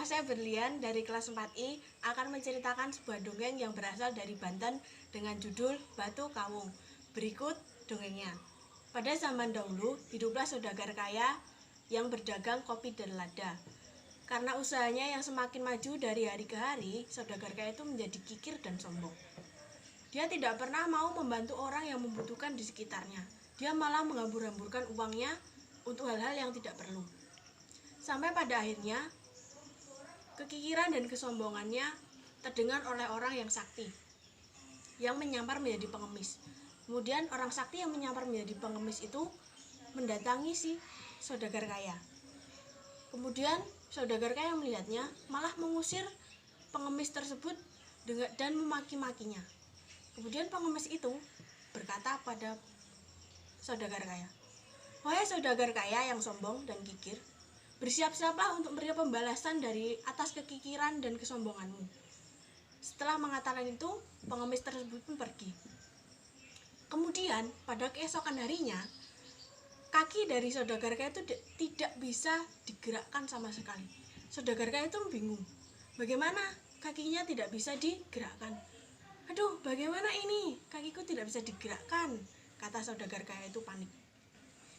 Nama saya Berlian dari kelas 4I akan menceritakan sebuah dongeng yang berasal dari Banten dengan judul Batu Kawung. Berikut dongengnya. Pada zaman dahulu, hiduplah saudagar kaya yang berdagang kopi dan lada. Karena usahanya yang semakin maju dari hari ke hari, saudagar kaya itu menjadi kikir dan sombong. Dia tidak pernah mau membantu orang yang membutuhkan di sekitarnya. Dia malah menghambur-hamburkan uangnya untuk hal-hal yang tidak perlu. Sampai pada akhirnya, kekikiran dan kesombongannya terdengar oleh orang yang sakti, yang menyamar menjadi pengemis. Kemudian orang sakti yang menyamar menjadi pengemis itu mendatangi si saudagar kaya. Kemudian saudagar kaya melihatnya malah mengusir pengemis tersebut dan memaki-makinya. Kemudian pengemis itu berkata pada saudagar kaya, "Wahai saudagar kaya yang sombong dan kikir, bersiap-siaplah untuk menerima pembalasan dari atas kekikiran dan kesombonganmu." Setelah mengatakan itu, pengemis tersebut pun pergi. Kemudian pada keesokan harinya, kaki dari saudagar kaya itu tidak bisa digerakkan sama sekali. Saudagar kaya itu bingung, bagaimana kakinya tidak bisa digerakkan. "Aduh, bagaimana ini? Kakiku tidak bisa digerakkan," kata saudagar kaya itu panik.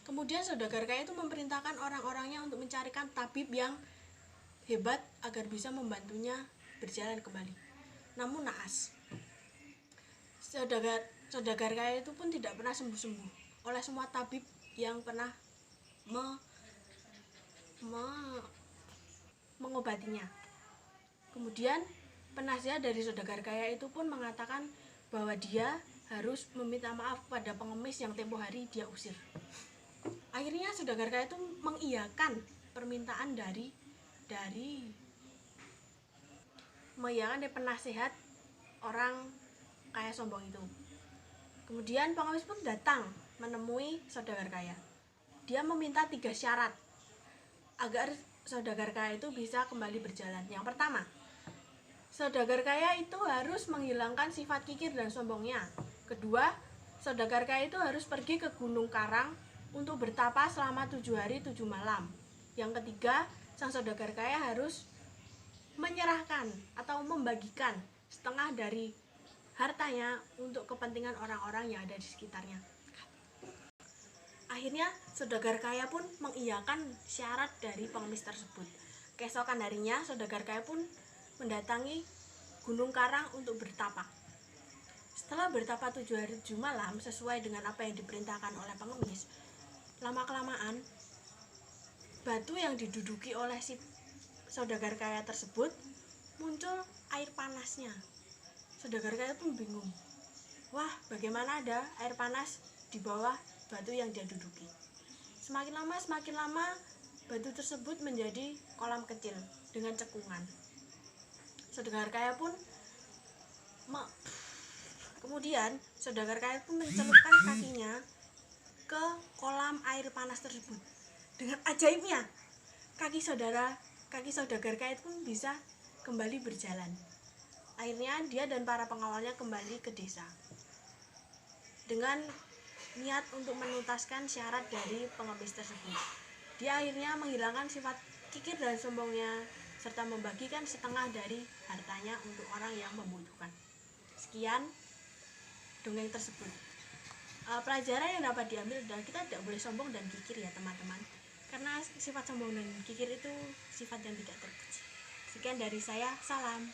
Kemudian saudagar kaya itu memerintahkan orang-orangnya untuk mencarikan tabib yang hebat agar bisa membantunya berjalan kembali. Namun naas, saudagar kaya itu pun tidak pernah sembuh-sembuh oleh semua tabib yang pernah mengobatinya. Kemudian penasihat dari saudagar kaya itu pun mengatakan bahwa dia harus meminta maaf pada pengemis yang tempo hari dia usir. Akhirnya saudagar kaya itu mengiyakan permintaan dari penasihat orang kaya sombong itu. Kemudian pengemis pun datang menemui saudagar kaya. Dia meminta 3 syarat agar saudagar kaya itu bisa kembali berjalan. Yang pertama, saudagar kaya itu harus menghilangkan sifat kikir dan sombongnya. Kedua, saudagar kaya itu harus pergi ke Gunung Karang untuk bertapa selama 7 hari 7 malam. Yang ketiga, sang saudagar kaya harus menyerahkan atau membagikan setengah dari hartanya untuk kepentingan orang-orang yang ada di sekitarnya. Akhirnya saudagar kaya pun mengiyakan syarat dari pengemis tersebut. Keesokan harinya saudagar kaya pun mendatangi Gunung Karang untuk bertapa. Setelah bertapa 7 hari 7 malam sesuai dengan apa yang diperintahkan oleh pengemis, lama-kelamaan batu yang diduduki oleh si saudagar kaya tersebut muncul air panasnya. Saudagar kaya pun bingung. Wah, bagaimana ada air panas di bawah batu yang dia duduki? Semakin lama batu tersebut menjadi kolam kecil dengan cekungan. Saudagar kaya pun kemudian saudagar kaya pun mencelupkan kakinya ke kolam air panas tersebut. Dengan ajaibnya, kaki saudagar kaya pun bisa kembali berjalan. Akhirnya dia dan para pengawalnya kembali ke desa dengan niat untuk menuntaskan syarat dari pengemis tersebut. Dia akhirnya menghilangkan sifat kikir dan sombongnya serta membagikan setengah dari hartanya untuk orang yang membutuhkan. Sekian dongeng tersebut. Pelajaran yang dapat diambil adalah kita tidak boleh sombong dan kikir ya teman-teman, karena sifat sombong dan kikir itu sifat yang tidak terpuji. Sekian dari saya, salam.